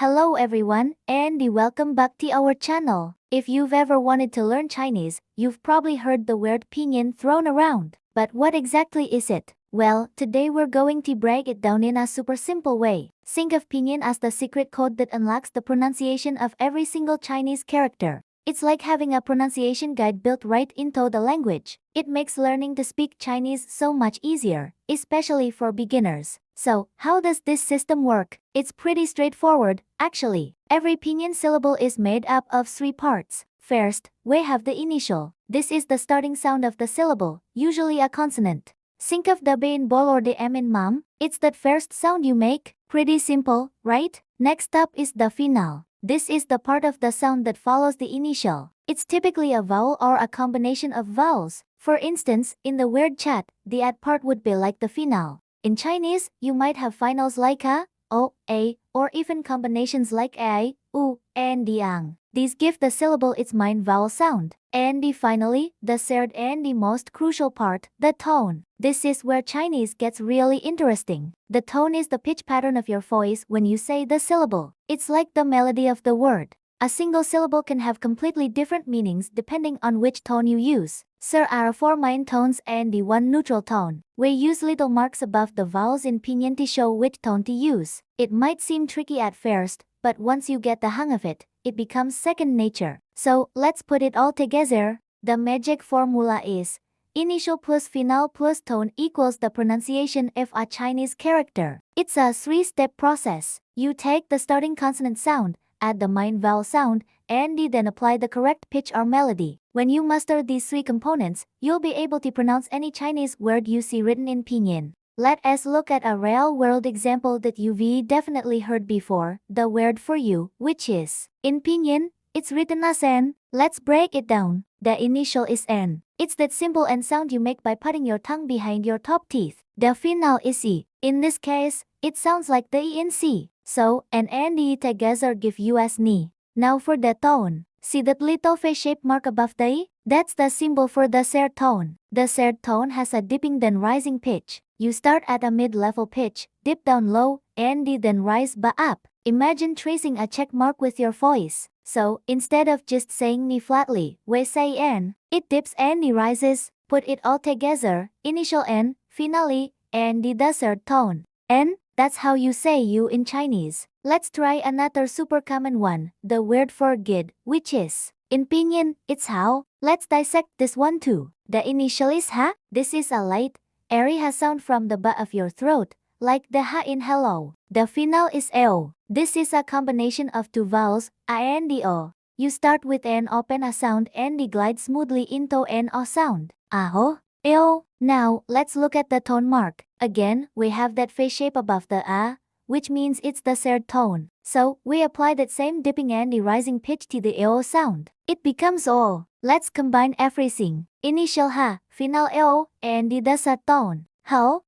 Hello everyone, and welcome back to our channel. If you've ever wanted to learn Chinese, you've probably heard the word pinyin thrown around. But what exactly is it? Well, today we're going to break it down in a super simple way. Think of pinyin as the secret code that unlocks the pronunciation of every single Chinese character. It's like having a pronunciation guide built right into the language. It makes learning to speak Chinese so much easier, especially for beginners. So, how does this system work? It's pretty straightforward, actually. Every pinyin syllable is made up of three parts. First, we have the initial. This is the starting sound of the syllable, usually a consonant. Think of the B in ball or the M in mom. It's that first sound you make. Pretty simple, right? Next up is the final. This is the part of the sound that follows the initial. It's typically a vowel or a combination of vowels. For instance, in the word chat, the at part would be like the final. In Chinese, you might have finals like a, o, a, or even combinations like a, u, and ang. These give the syllable its main vowel sound. And finally, the third and the most crucial part, the tone. This is where Chinese gets really interesting. The tone is the pitch pattern of your voice when you say the syllable. It's like the melody of the word. A single syllable can have completely different meanings depending on which tone you use. There are four main tones and the one neutral tone. We use little marks above the vowels in pinyin to show which tone to use. It might seem tricky at first, but once you get the hang of it, it becomes second nature. So, let's put it all together. The magic formula is initial plus final plus tone equals the pronunciation of a Chinese character. It's a three-step process. You take the starting consonant sound, add the main vowel sound, and then apply the correct pitch or melody. When you master these three components, you'll be able to pronounce any Chinese word you see written in pinyin. Let us look at a real-world example that you've definitely heard before, the word for you, which is, in pinyin, it's written as n. Let's break it down. The initial is n. It's that simple n sound you make by putting your tongue behind your top teeth. The final is e. In this case, it sounds like the e in C. So, n and e together give you as ni. Now for the tone. See that little face-shaped mark above the e? That's the symbol for the third tone. The third tone has a dipping then rising pitch. You start at a mid-level pitch, dip down low, and then rise back up. Imagine tracing a check mark with your voice. So, instead of just saying ni flatly, we say n. It dips and ni rises. Put it all together, initial n, finale, and the third tone. N, that's how you say you in Chinese. Let's try another super common one, the word for good, which is, in pinyin, it's how. Let's dissect this one too. The initial is ha. This is a light, airy ha sound from the back of your throat, like the ha in hello. The final is eo. This is a combination of two vowels, a and o. You start with an open a sound and glide smoothly into an o sound. Aho, eo. Now, let's look at the tone mark. Again, we have that face shape above the a, which means it's the third tone. So, we apply that same dipping and rising pitch to the eo sound. It becomes o. Let's combine everything. Initial ha, final eo, and the third tone. How?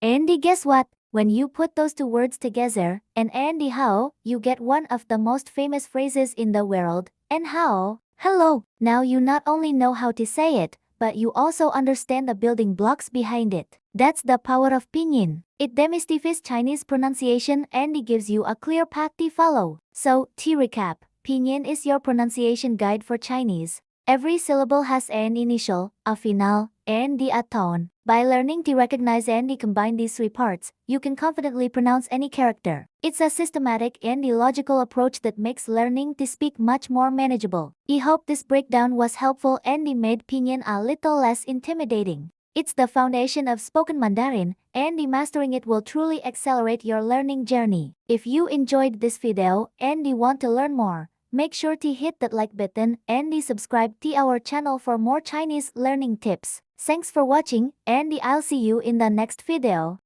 And guess what? When you put those two words together, and how, you get one of the most famous phrases in the world, and how? Hello. Now you not only know how to say it, but you also understand the building blocks behind it. That's the power of pinyin. It demystifies Chinese pronunciation and it gives you a clear path to follow. So, to recap, pinyin is your pronunciation guide for Chinese. Every syllable has an initial, a final, and a tone. By learning to recognize and combine these three parts, you can confidently pronounce any character. It's a systematic and logical approach that makes learning to speak much more manageable. I hope this breakdown was helpful and made pinyin a little less intimidating. It's the foundation of spoken Mandarin, and mastering it will truly accelerate your learning journey. If you enjoyed this video and want to learn more, make sure to hit that like button and subscribe to our channel for more Chinese learning tips. Thanks for watching, and I'll see you in the next video.